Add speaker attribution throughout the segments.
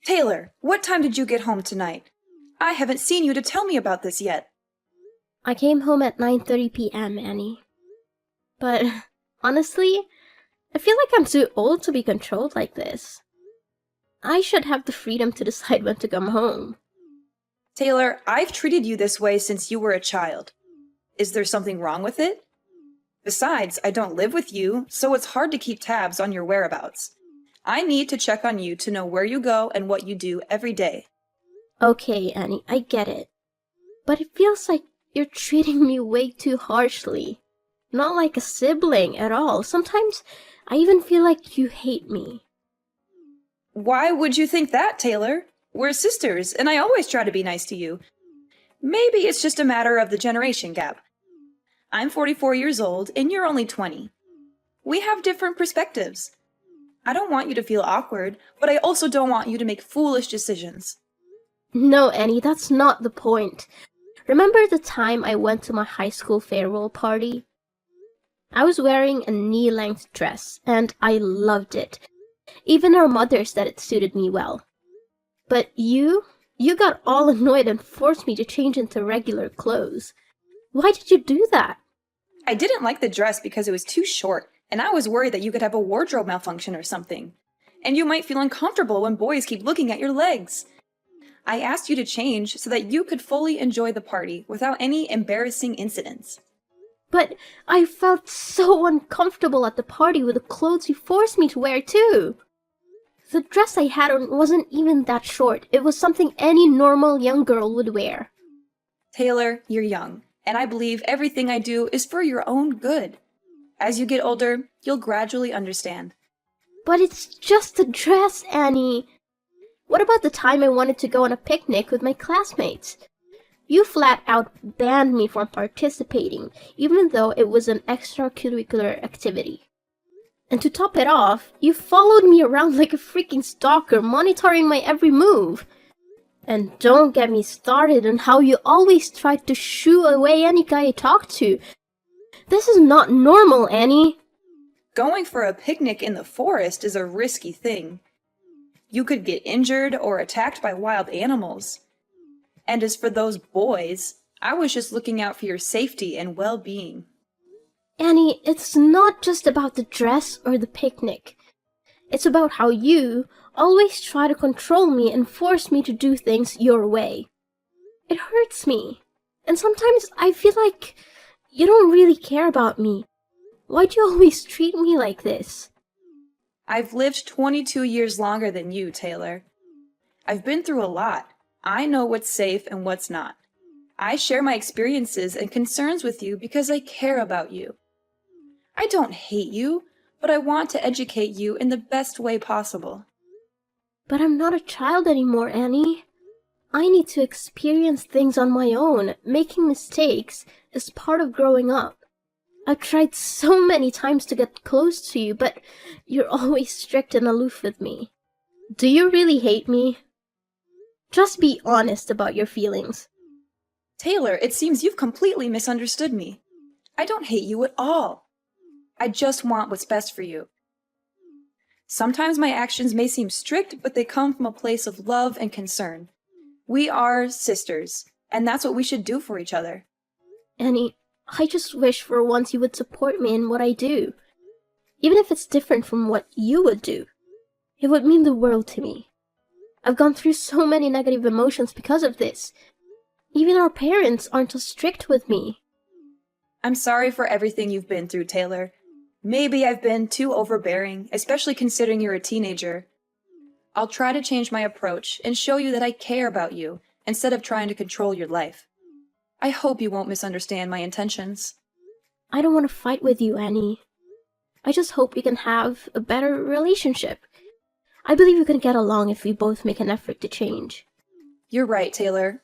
Speaker 1: Taylor, what time did you get home tonight? I haven't seen you to tell me about this yet.
Speaker 2: I came home at 9:30 p.m., Annie. But honestly, I feel like I'm too old to be controlled like this. I should have the freedom to decide when to come home.
Speaker 1: Taylor, I've treated you this way since you were a child. Is there something wrong with it? Besides, I don't live with you, so it's hard to keep tabs on your whereabouts. I need to check on you to know where you go and what you do every day.
Speaker 2: Okay, Annie, I get it. But it feels like you're treating me way too harshly. Not like a sibling at all. Sometimes I even feel like you hate me.
Speaker 1: Why would you think that, Taylor? We're sisters, and I always try to be nice to you. Maybe it's just a matter of the generation gap. I'm 44 years old, and you're only 20. We have different perspectives. I don't want you to feel awkward, but I also don't want you to make foolish decisions.
Speaker 2: No, Annie, that's not the point. Remember the time I went to my high school farewell party? I was wearing a knee-length dress, and I loved it. Even our mother said it suited me well. But you got all annoyed and forced me to change into regular clothes. Why did you do that?
Speaker 1: I didn't like the dress because it was too short, and I was worried that you could have a wardrobe malfunction or something. And you might feel uncomfortable when boys keep looking at your legs. I asked you to change so that you could fully enjoy the party without any embarrassing incidents.
Speaker 2: But I felt so uncomfortable at the party with the clothes you forced me to wear too. The dress I had on wasn't even that short. It was something any normal young girl would wear.
Speaker 1: Taylor, you're young, and I believe everything I do is for your own good. As you get older, you'll gradually understand.
Speaker 2: But it's just a dress, Annie. What about the time I wanted to go on a picnic with my classmates? You flat out banned me from participating, even though it was an extracurricular activity. And to top it off, you followed me around like a freaking stalker, monitoring my every move. And don't get me started on how you always tried to shoo away any guy I talked to. This is not normal, Annie.
Speaker 1: Going for a picnic in the forest is a risky thing. You could get injured or attacked by wild animals. And as for those boys, I was just looking out for your safety and well-being.
Speaker 2: Annie, it's not just about the dress or the picnic. It's about how you always try to control me and force me to do things your way. It hurts me. And sometimes I feel like you don't really care about me. Why do you always treat me like this?
Speaker 1: I've lived 22 years longer than you, Taylor. I've been through a lot. I know what's safe and what's not. I share my experiences and concerns with you because I care about you. I don't hate you, but I want to educate you in the best way possible.
Speaker 2: But I'm not a child anymore, Annie. I need to experience things on my own. Making mistakes is part of growing up. I've tried so many times to get close to you, but you're always strict and aloof with me. Do you really hate me? Just be honest about your feelings.
Speaker 1: Taylor, it seems you've completely misunderstood me. I don't hate you at all. I just want what's best for you. Sometimes my actions may seem strict, but they come from a place of love and concern. We are sisters, and that's what we should do for each other.
Speaker 2: Annie, I just wish for once you would support me in what I do. Even if it's different from what you would do. It would mean the world to me. I've gone through so many negative emotions because of this. Even our parents aren't as strict with me.
Speaker 1: I'm sorry for everything you've been through, Taylor. Maybe I've been too overbearing, especially considering you're a teenager. I'll try to change my approach and show you that I care about you instead of trying to control your life. I hope you won't misunderstand my intentions.
Speaker 2: I don't want to fight with you, Annie. I just hope we can have a better relationship. I believe we can get along if we both make an effort to change.
Speaker 1: You're right, Taylor.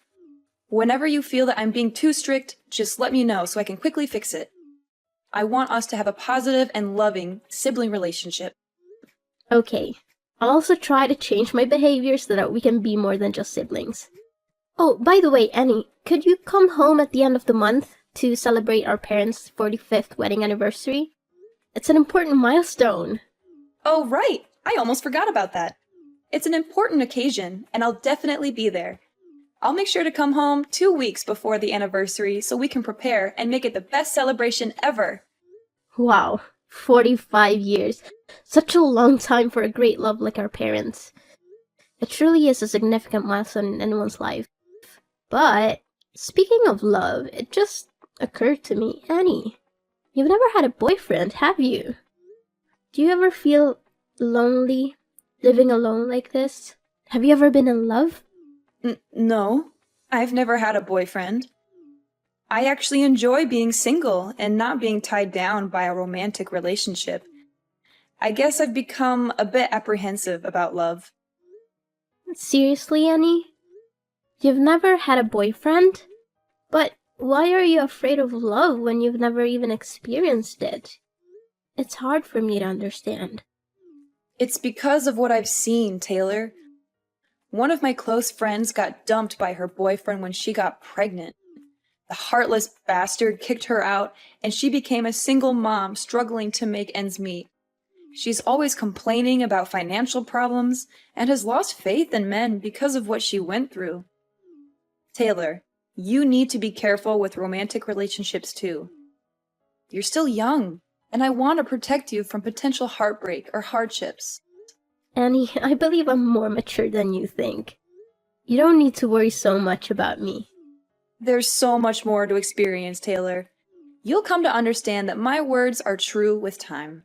Speaker 1: Whenever you feel that I'm being too strict, just let me know so I can quickly fix it. I want us to have a positive and loving sibling relationship.
Speaker 2: Okay, I'll also try to change my behavior so that we can be more than just siblings. Oh, by the way, Annie, could you come home at the end of the month to celebrate our parents' 45th wedding anniversary? It's an important milestone.
Speaker 1: Oh, right! I almost forgot about that. It's an important occasion, and I'll definitely be there. I'll make sure to come home 2 weeks before the anniversary so we can prepare and make it the best celebration ever.
Speaker 2: Wow, 45 years. Such a long time for a great love like our parents. It truly is a significant milestone in anyone's life. But, speaking of love, it just occurred to me, Annie, you've never had a boyfriend, have you? Do you ever feel lonely, living alone like this? Have you ever been in love?
Speaker 1: No, I've never had a boyfriend. I actually enjoy being single and not being tied down by a romantic relationship. I guess I've become a bit apprehensive about love.
Speaker 2: Seriously, Annie? You've never had a boyfriend? But why are you afraid of love when you've never even experienced it? It's hard for me to understand.
Speaker 1: It's because of what I've seen, Taylor. One of my close friends got dumped by her boyfriend when she got pregnant. The heartless bastard kicked her out, and she became a single mom struggling to make ends meet. She's always complaining about financial problems and has lost faith in men because of what she went through. Taylor, you need to be careful with romantic relationships too. You're still young, and I want to protect you from potential heartbreak or hardships.
Speaker 2: Annie, I believe I'm more mature than you think. You don't need to worry so much about me.
Speaker 1: There's so much more to experience, Taylor. You'll come to understand that my words are true with time.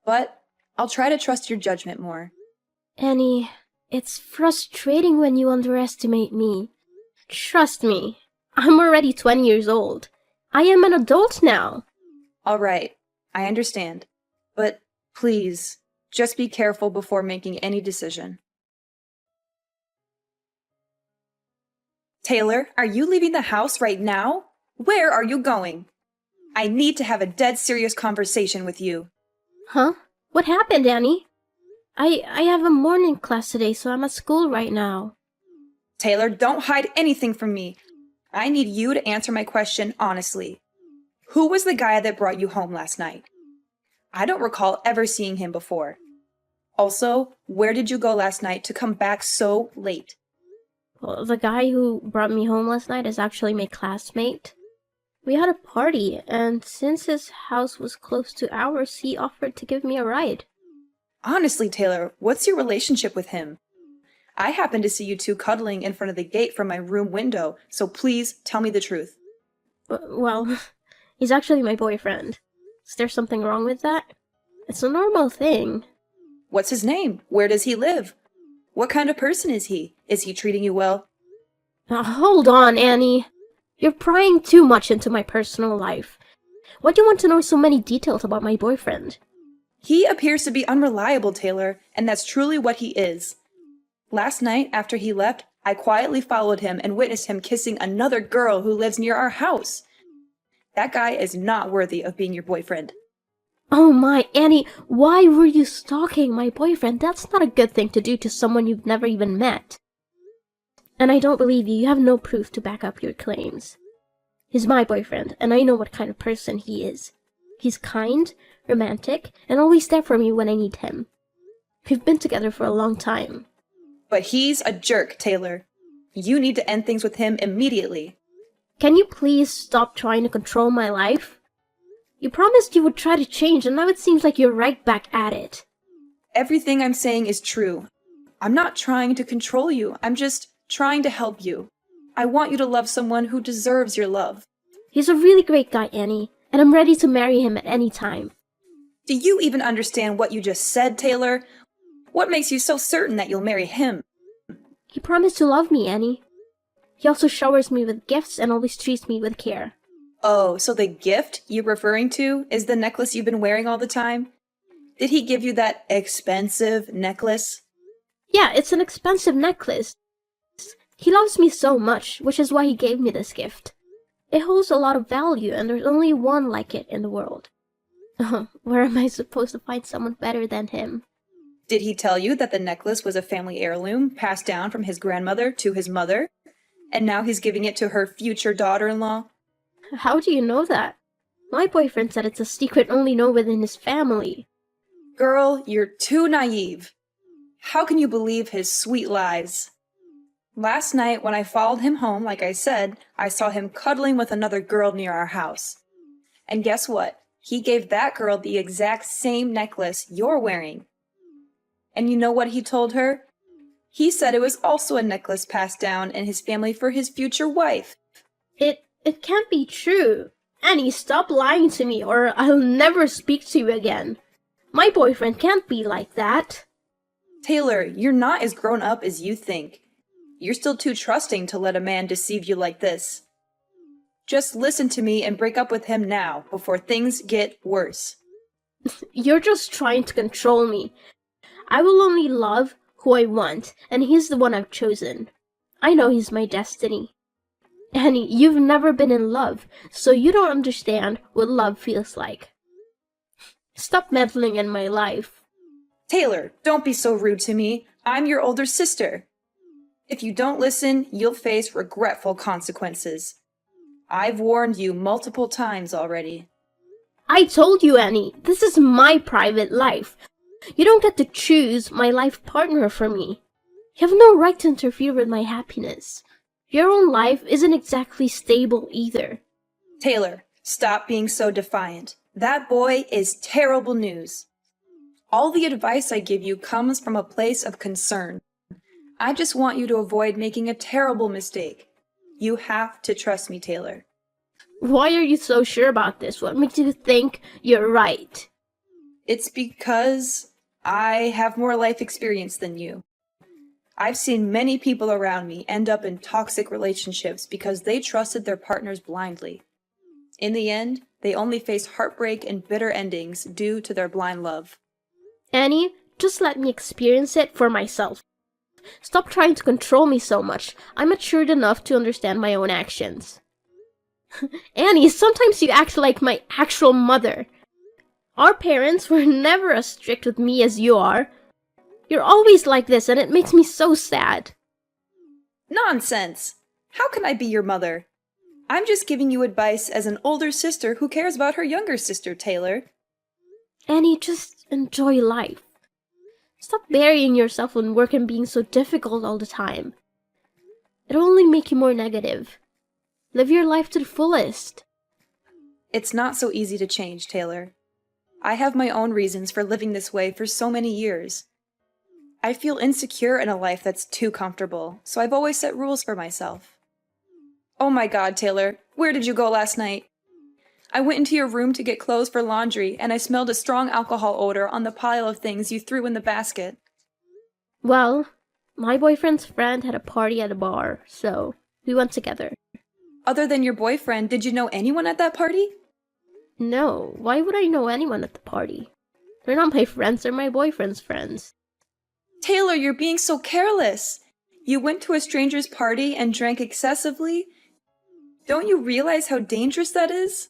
Speaker 1: But I'll try to trust your judgment more.
Speaker 2: Annie, it's frustrating when you underestimate me. Trust me, I'm already 20 years old. I am an adult now.
Speaker 1: All right, I understand. But please, just be careful before making any decision. Taylor, are you leaving the house right now? Where are you going? I need to have a dead serious conversation with you.
Speaker 2: Huh? What happened, Annie? I have a morning class today, so I'm at school right now.
Speaker 1: Taylor, don't hide anything from me. I need you to answer my question honestly. Who was the guy that brought you home last night? I don't recall ever seeing him before. Also, where did you go last night to come back so late?
Speaker 2: Well, the guy who brought me home last night is actually my classmate. We had a party, and since his house was close to ours, he offered to give me a ride.
Speaker 1: Honestly, Taylor, what's your relationship with him? I happened to see you two cuddling in front of the gate from my room window, so please tell me the truth.
Speaker 2: Well, he's actually my boyfriend. Is there something wrong with that? It's a normal thing.
Speaker 1: What's his name? Where does he live? What kind of person is he? Is he treating you well?
Speaker 2: Now, hold on, Annie. You're prying too much into my personal life. Why do you want to know so many details about my boyfriend?
Speaker 1: He appears to be unreliable, Taylor, and that's truly what he is. Last night, after he left, I quietly followed him and witnessed him kissing another girl who lives near our house. That guy is not worthy of being your boyfriend.
Speaker 2: Oh my, Annie, why were you stalking my boyfriend? That's not a good thing to do to someone you've never even met. And I don't believe you. You have no proof to back up your claims. He's my boyfriend, and I know what kind of person he is. He's kind, romantic, and always there for me when I need him. We've been together for a long time.
Speaker 1: But he's a jerk, Taylor. You need to end things with him immediately.
Speaker 2: Can you please stop trying to control my life? You promised you would try to change, and now it seems like you're right back at it.
Speaker 1: Everything I'm saying is true. I'm not trying to control you. I'm just trying to help you. I want you to love someone who deserves your love.
Speaker 2: He's a really great guy, Annie, and I'm ready to marry him at any time.
Speaker 1: Do you even understand what you just said, Taylor? What makes you so certain that you'll marry him?
Speaker 2: He promised to love me, Annie. He also showers me with gifts and always treats me with care.
Speaker 1: Oh, so the gift you're referring to is the necklace you've been wearing all the time? Did he give you that expensive necklace?
Speaker 2: Yeah, it's an expensive necklace. He loves me so much, which is why he gave me this gift. It holds a lot of value, and there's only one like it in the world. Where am I supposed to find someone better than him?
Speaker 1: Did he tell you that the necklace was a family heirloom passed down from his grandmother to his mother? And now he's giving it to her future daughter-in-law?
Speaker 2: How do you know that? My boyfriend said it's a secret only known within his family.
Speaker 1: Girl, you're too naive. How can you believe his sweet lies? Last night, when I followed him home, like I said, I saw him cuddling with another girl near our house. And guess what? He gave that girl the exact same necklace you're wearing. And you know what he told her? He said it was also a necklace passed down in his family for his future wife.
Speaker 2: It can't be true. Annie, stop lying to me or I'll never speak to you again. My boyfriend can't be like that.
Speaker 1: Taylor, you're not as grown up as you think. You're still too trusting to let a man deceive you like this. Just listen to me and break up with him now, before things get worse.
Speaker 2: You're just trying to control me. I will only love who I want, and he's the one I've chosen. I know he's my destiny. Annie, you've never been in love, so you don't understand what love feels like. Stop meddling in my life.
Speaker 1: Taylor, don't be so rude to me. I'm your older sister. If you don't listen, you'll face regretful consequences. I've warned you multiple times already.
Speaker 2: I told you, Annie, this is my private life. You don't get to choose my life partner for me. You have no right to interfere with my happiness. Your own life isn't exactly stable either.
Speaker 1: Taylor, stop being so defiant. That boy is terrible news. All the advice I give you comes from a place of concern. I just want you to avoid making a terrible mistake. You have to trust me, Taylor.
Speaker 2: Why are you so sure about this? What makes you think you're right?
Speaker 1: It's because I have more life experience than you. I've seen many people around me end up in toxic relationships because they trusted their partners blindly. In the end, they only face heartbreak and bitter endings due to their blind love.
Speaker 2: Annie, just let me experience it for myself. Stop trying to control me so much. I'm matured enough to understand my own actions. Annie, sometimes you act like my actual mother. Our parents were never as strict with me as you are. You're always like this, and it makes me so sad.
Speaker 1: Nonsense! How can I be your mother? I'm just giving you advice as an older sister who cares about her younger sister, Taylor.
Speaker 2: Annie, just enjoy life. Stop burying yourself in work and being so difficult all the time. It'll only make you more negative. Live your life to the fullest.
Speaker 1: It's not so easy to change, Taylor. I have my own reasons for living this way for so many years. I feel insecure in a life that's too comfortable, so I've always set rules for myself. Oh my God, Taylor, where did you go last night? I went into your room to get clothes for laundry, and I smelled a strong alcohol odor on the pile of things you threw in the basket.
Speaker 2: Well, my boyfriend's friend had a party at a bar, so we went together.
Speaker 1: Other than your boyfriend, did you know anyone at that party?
Speaker 2: No, why would I know anyone at the party? They're not my friends, they're my boyfriend's friends.
Speaker 1: Taylor, you're being so careless. You went to a stranger's party and drank excessively? Don't you realize how dangerous that is?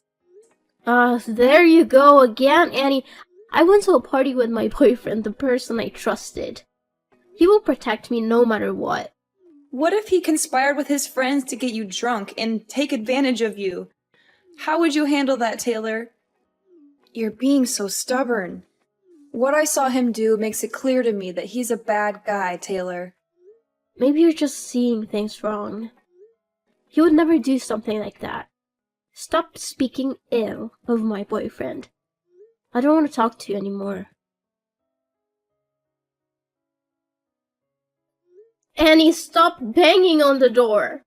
Speaker 2: There you go again, Annie. I went to a party with my boyfriend, the person I trusted. He will protect me no matter what.
Speaker 1: What if he conspired with his friends to get you drunk and take advantage of you? How would you handle that, Taylor? You're being so stubborn. What I saw him do makes it clear to me that he's a bad guy, Taylor.
Speaker 2: Maybe you're just seeing things wrong. He would never do something like that. Stop speaking ill of my boyfriend. I don't want to talk to you anymore. Annie, stop banging on the door.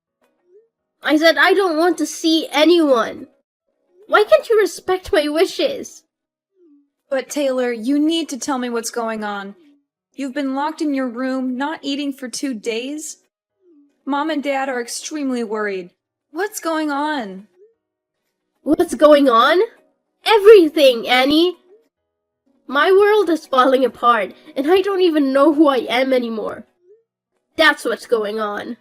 Speaker 2: I said I don't want to see anyone. Why can't you respect my wishes?
Speaker 1: But Taylor, you need to tell me what's going on. You've been locked in your room, not eating for 2 days. Mom and Dad are extremely worried. What's going on?
Speaker 2: What's going on? Everything, Annie! My world is falling apart, and I don't even know who I am anymore. That's what's going on.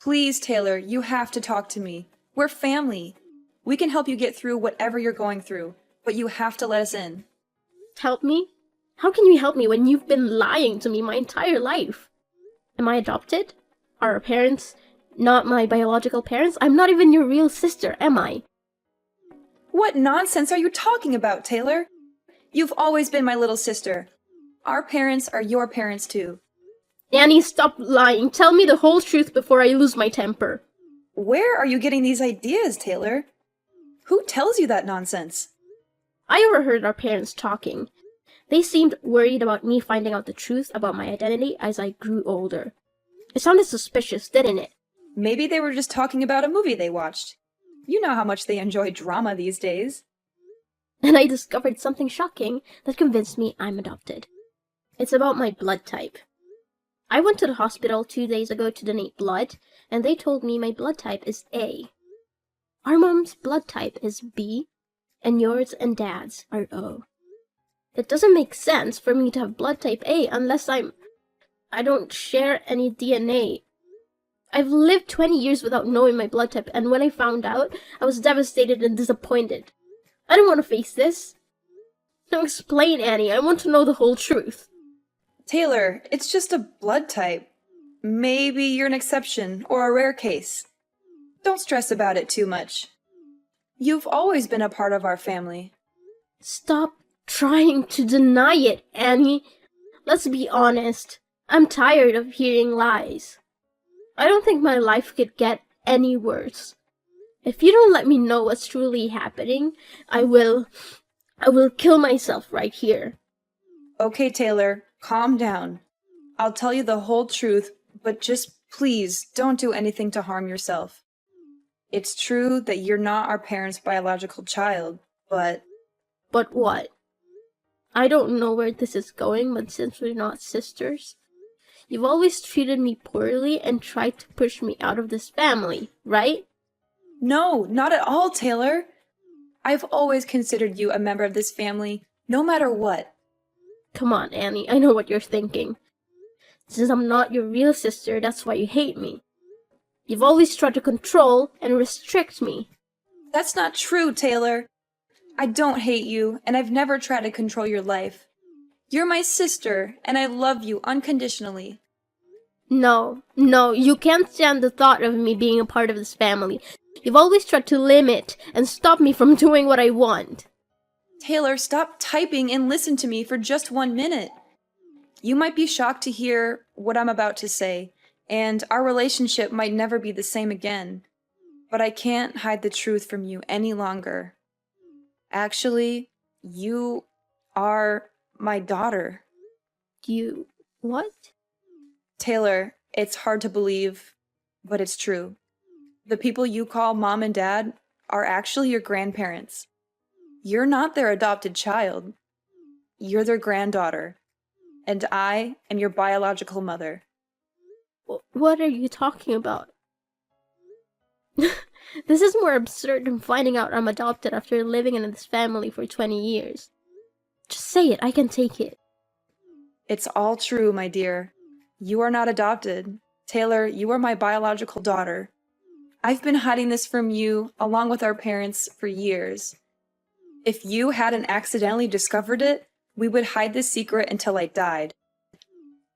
Speaker 1: Please, Taylor, you have to talk to me. We're family. We can help you get through whatever you're going through, but you have to let us in.
Speaker 2: Help me? How can you help me when you've been lying to me my entire life? Am I adopted? Are our parents not my biological parents? I'm not even your real sister, am I?
Speaker 1: What nonsense are you talking about, Taylor? You've always been my little sister. Our parents are your parents too.
Speaker 2: Annie, stop lying. Tell me the whole truth before I lose my temper.
Speaker 1: Where are you getting these ideas, Taylor? Who tells you that nonsense?
Speaker 2: I overheard our parents talking. They seemed worried about me finding out the truth about my identity as I grew older. It sounded suspicious, didn't it?
Speaker 1: Maybe they were just talking about a movie they watched. You know how much they enjoy drama these days.
Speaker 2: And I discovered something shocking that convinced me I'm adopted. It's about my blood type. I went to the hospital 2 days ago to donate blood, and they told me my blood type is A. Our mom's blood type is B, and yours and dad's are O. It doesn't make sense for me to have blood type A unless I don't share any DNA. I've lived 20 years without knowing my blood type, and when I found out, I was devastated and disappointed. I don't want to face this. Now explain, Annie. I want to know the whole truth.
Speaker 1: Taylor, it's just a blood type. Maybe you're an exception or a rare case. Don't stress about it too much. You've always been a part of our family.
Speaker 2: Stop trying to deny it, Annie. Let's be honest. I'm tired of hearing lies. I don't think my life could get any worse. If you don't let me know what's truly happening, I will kill myself right here.
Speaker 1: Okay, Taylor, calm down. I'll tell you the whole truth, but just please don't do anything to harm yourself. It's true that you're not our parents' biological child, but...
Speaker 2: But what? I don't know where this is going, but since we're not sisters, you've always treated me poorly and tried to push me out of this family, right?
Speaker 1: No, not at all, Taylor. I've always considered you a member of this family, no matter what.
Speaker 2: Come on, Annie, I know what you're thinking. Since I'm not your real sister, that's why you hate me. You've always tried to control and restrict me.
Speaker 1: That's not true, Taylor. I don't hate you, and I've never tried to control your life. You're my sister, and I love you unconditionally.
Speaker 2: No, you can't stand the thought of me being a part of this family. You've always tried to limit and stop me from doing what I want.
Speaker 1: Taylor, stop typing and listen to me for just 1 minute. You might be shocked to hear what I'm about to say, and our relationship might never be the same again. But I can't hide the truth from you any longer. Actually, you are my daughter.
Speaker 2: You... what?
Speaker 1: Taylor, it's hard to believe, but it's true. The people you call mom and dad are actually your grandparents. You're not their adopted child. You're their granddaughter. And I am your biological mother.
Speaker 2: What are you talking about? This is more absurd than finding out I'm adopted after living in this family for 20 years. Just say it, I can take it.
Speaker 1: It's all true, my dear. You are not adopted. Taylor, you are my biological daughter. I've been hiding this from you, along with our parents, for years. If you hadn't accidentally discovered it, we would hide this secret until I died.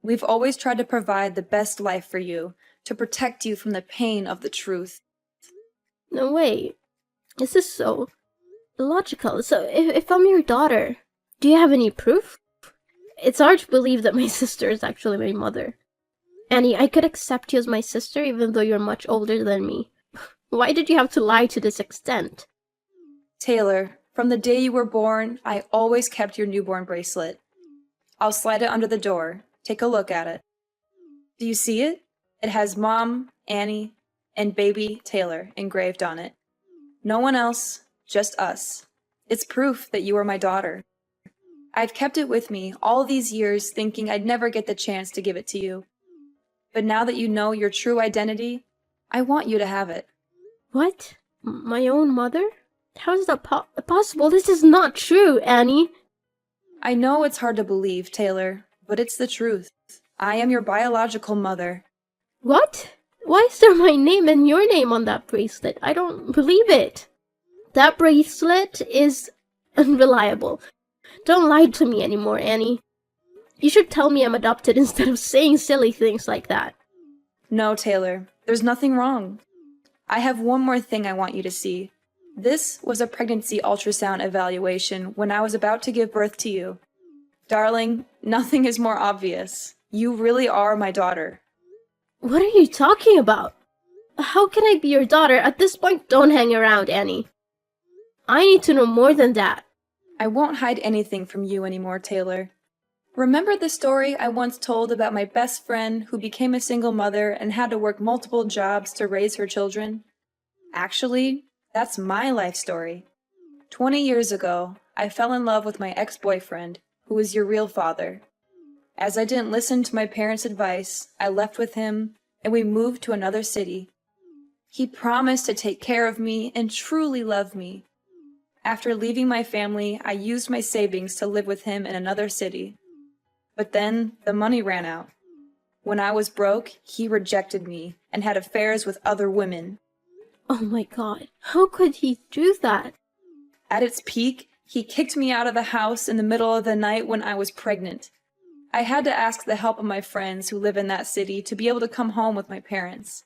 Speaker 1: We've always tried to provide the best life for you, to protect you from the pain of the truth.
Speaker 2: No, wait. This is so illogical. So, if I'm your daughter, do you have any proof? It's hard to believe that my sister is actually my mother. Annie, I could accept you as my sister even though you're much older than me. Why did you have to lie to this extent?
Speaker 1: Taylor, from the day you were born, I always kept your newborn bracelet. I'll slide it under the door. Take a look at it. Do you see it? It has Mom, Annie, and baby Taylor engraved on it. No one else, just us. It's proof that you are my daughter. I've kept it with me all these years thinking I'd never get the chance to give it to you. But now that you know your true identity, I want you to have it.
Speaker 2: What? My own mother? How is that possible? This is not true, Annie.
Speaker 1: I know it's hard to believe, Taylor, but it's the truth. I am your biological mother.
Speaker 2: What? Why is there my name and your name on that bracelet? I don't believe it. That bracelet is unreliable. Don't lie to me anymore, Annie. You should tell me I'm adopted instead of saying silly things like that.
Speaker 1: No, Taylor, there's nothing wrong. I have one more thing I want you to see. This was a pregnancy ultrasound evaluation when I was about to give birth to you. Darling, nothing is more obvious. You really are my daughter.
Speaker 2: What are you talking about? How can I be your daughter? At this point, don't hang around, Annie. I need to know more than that.
Speaker 1: I won't hide anything from you anymore, Taylor. Remember the story I once told about my best friend who became a single mother and had to work multiple jobs to raise her children? Actually, that's my life story. 20 years ago, I fell in love with my ex-boyfriend, who was your real father. As I didn't listen to my parents' advice, I left with him, and we moved to another city. He promised to take care of me and truly love me. After leaving my family, I used my savings to live with him in another city. But then the money ran out. When I was broke, he rejected me and had affairs with other women.
Speaker 2: Oh my god, how could he do that?
Speaker 1: At its peak, he kicked me out of the house in the middle of the night when I was pregnant. I had to ask the help of my friends who live in that city to be able to come home with my parents.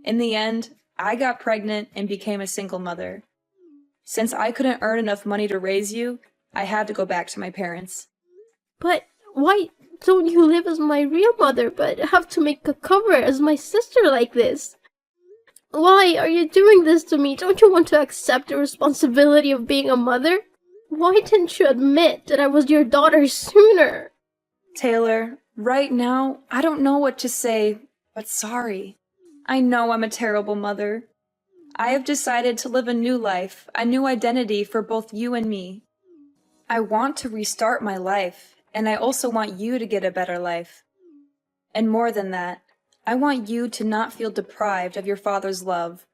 Speaker 1: In the end, I got pregnant and became a single mother. Since I couldn't earn enough money to raise you, I had to go back to my parents.
Speaker 2: But why don't you live as my real mother but have to make a cover as my sister like this? Why are you doing this to me? Don't you want to accept the responsibility of being a mother? Why didn't you admit that I was your daughter sooner?
Speaker 1: Taylor, right now, I don't know what to say, but sorry. I know I'm a terrible mother. I have decided to live a new life, a new identity for both you and me. I want to restart my life, and I also want you to get a better life. And more than that, I want you to not feel deprived of your father's love.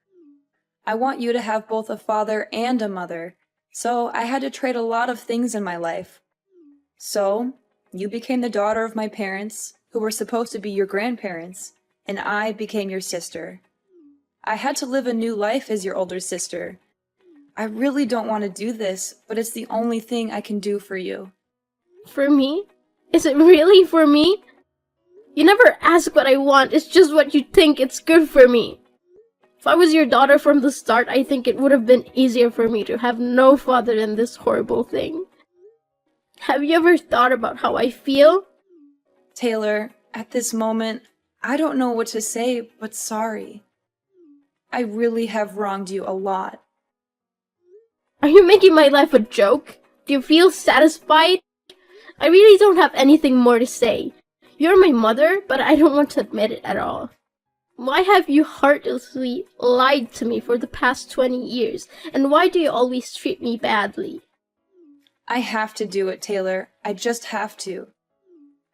Speaker 1: I want you to have both a father and a mother, so I had to trade a lot of things in my life. So, you became the daughter of my parents, who were supposed to be your grandparents, and I became your sister. I had to live a new life as your older sister. I really don't want to do this, but it's the only thing I can do for you.
Speaker 2: For me? Is it really for me? You never ask what I want, it's just what you think it's good for me. If I was your daughter from the start, I think it would have been easier for me to have no father than this horrible thing. Have you ever thought about how I feel?
Speaker 1: Taylor, at this moment, I don't know what to say, but sorry. I really have wronged you a lot.
Speaker 2: Are you making my life a joke? Do you feel satisfied? I really don't have anything more to say. You're my mother, but I don't want to admit it at all. Why have you heartlessly lied to me for the past 20 years? And why do you always treat me badly?
Speaker 1: I have to do it, Taylor. I just have to.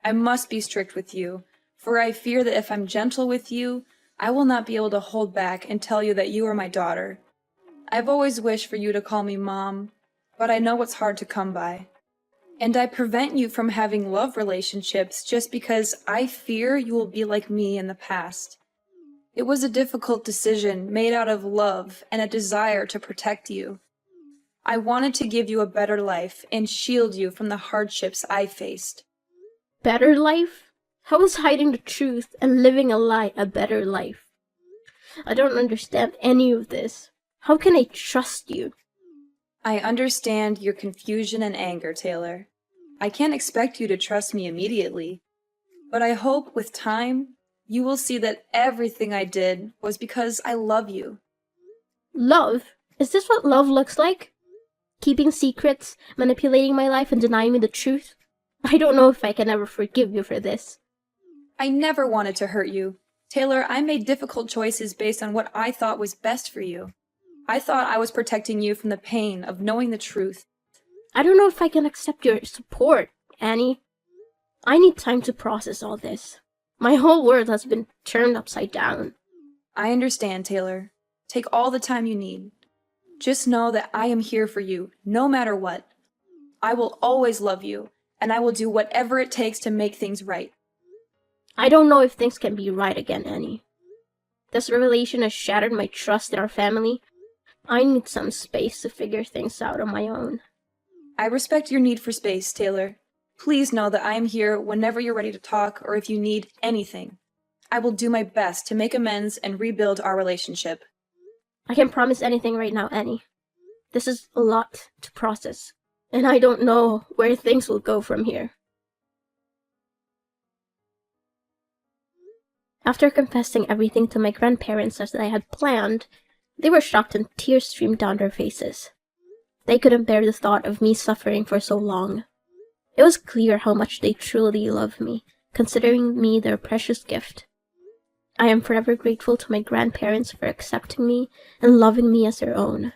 Speaker 1: I must be strict with you, for I fear that if I'm gentle with you, I will not be able to hold back and tell you that you are my daughter. I've always wished for you to call me Mom, but I know it's hard to come by. And I prevent you from having love relationships just because I fear you will be like me in the past. It was a difficult decision made out of love and a desire to protect you. I wanted to give you a better life and shield you from the hardships I faced.
Speaker 2: Better life? How is hiding the truth and living a lie a better life? I don't understand any of this. How can I trust you?
Speaker 1: I understand your confusion and anger, Taylor. I can't expect you to trust me immediately, but I hope with time you will see that everything I did was because I love you.
Speaker 2: Love? Is this what love looks like? Keeping secrets, manipulating my life, and denying me the truth? I don't know if I can ever forgive you for this.
Speaker 1: I never wanted to hurt you. Taylor, I made difficult choices based on what I thought was best for you. I thought I was protecting you from the pain of knowing the truth.
Speaker 2: I don't know if I can accept your support, Annie. I need time to process all this. My whole world has been turned upside down.
Speaker 1: I understand, Taylor. Take all the time you need. Just know that I am here for you, no matter what. I will always love you, and I will do whatever it takes to make things right.
Speaker 2: I don't know if things can be right again, Annie. This revelation has shattered my trust in our family. I need some space to figure things out on my own.
Speaker 1: I respect your need for space, Taylor. Please know that I am here whenever you're ready to talk or if you need anything. I will do my best to make amends and rebuild our relationship.
Speaker 2: I can't promise anything right now, Annie. This is a lot to process, and I don't know where things will go from here. After confessing everything to my grandparents as I had planned, they were shocked and tears streamed down their faces. They couldn't bear the thought of me suffering for so long. It was clear how much they truly loved me, considering me their precious gift. I am forever grateful to my grandparents for accepting me and loving me as their own.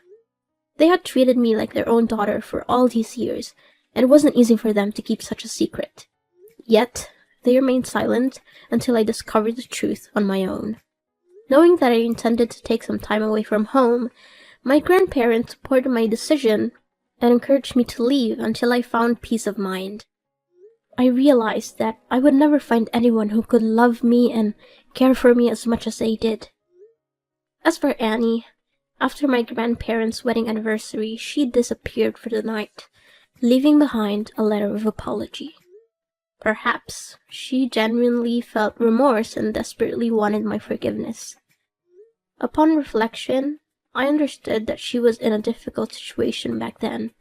Speaker 2: They had treated me like their own daughter for all these years, and it wasn't easy for them to keep such a secret. Yet, they remained silent until I discovered the truth on my own. Knowing that I intended to take some time away from home, my grandparents supported my decision and encouraged me to leave until I found peace of mind. I realized that I would never find anyone who could love me and care for me as much as they did. As for Annie, after my grandparents' wedding anniversary, she disappeared for the night, leaving behind a letter of apology. Perhaps she genuinely felt remorse and desperately wanted my forgiveness. Upon reflection, I understood that she was in a difficult situation back then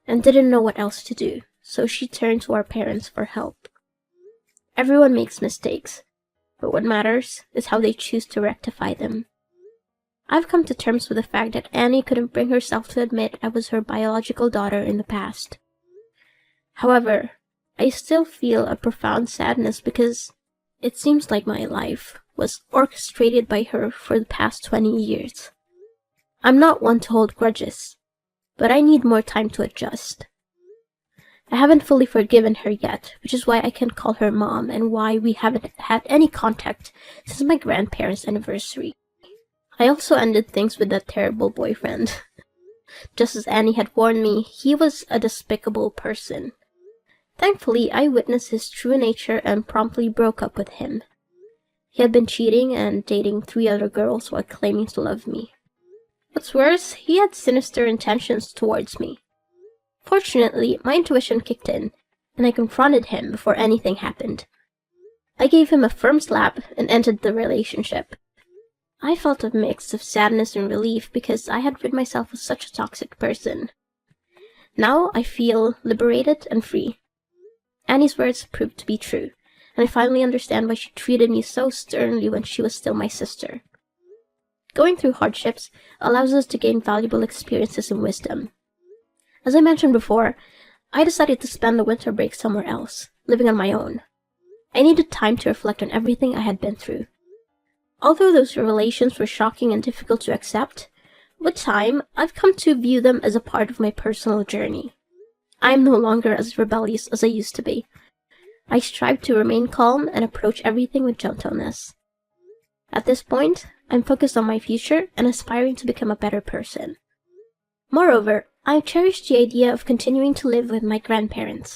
Speaker 2: and didn't know what else to do, so she turned to our parents for help. Everyone makes mistakes, but what matters is how they choose to rectify them. I've come to terms with the fact that Annie couldn't bring herself to admit I was her biological daughter in the past. However, I still feel a profound sadness because it seems like my life was orchestrated by her for the past 20 years. I'm not one to hold grudges, but I need more time to adjust. I haven't fully forgiven her yet, which is why I can't call her mom and why we haven't had any contact since my grandparents' anniversary. I also ended things with that terrible boyfriend. Just as Annie had warned me, he was a despicable person. Thankfully, I witnessed his true nature and promptly broke up with him. He had been cheating and dating 3 other girls while claiming to love me. What's worse, he had sinister intentions towards me. Fortunately, my intuition kicked in, and I confronted him before anything happened. I gave him a firm slap and ended the relationship. I felt a mix of sadness and relief because I had rid myself of such a toxic person. Now I feel liberated and free. Annie's words proved to be true, and I finally understand why she treated me so sternly when she was still my sister. Going through hardships allows us to gain valuable experiences and wisdom. As I mentioned before, I decided to spend the winter break somewhere else, living on my own. I needed time to reflect on everything I had been through. Although those revelations were shocking and difficult to accept, with time, I've come to view them as a part of my personal journey. I am no longer as rebellious as I used to be. I strive to remain calm and approach everything with gentleness. At this point, I'm focused on my future and aspiring to become a better person. Moreover, I cherish the idea of continuing to live with my grandparents.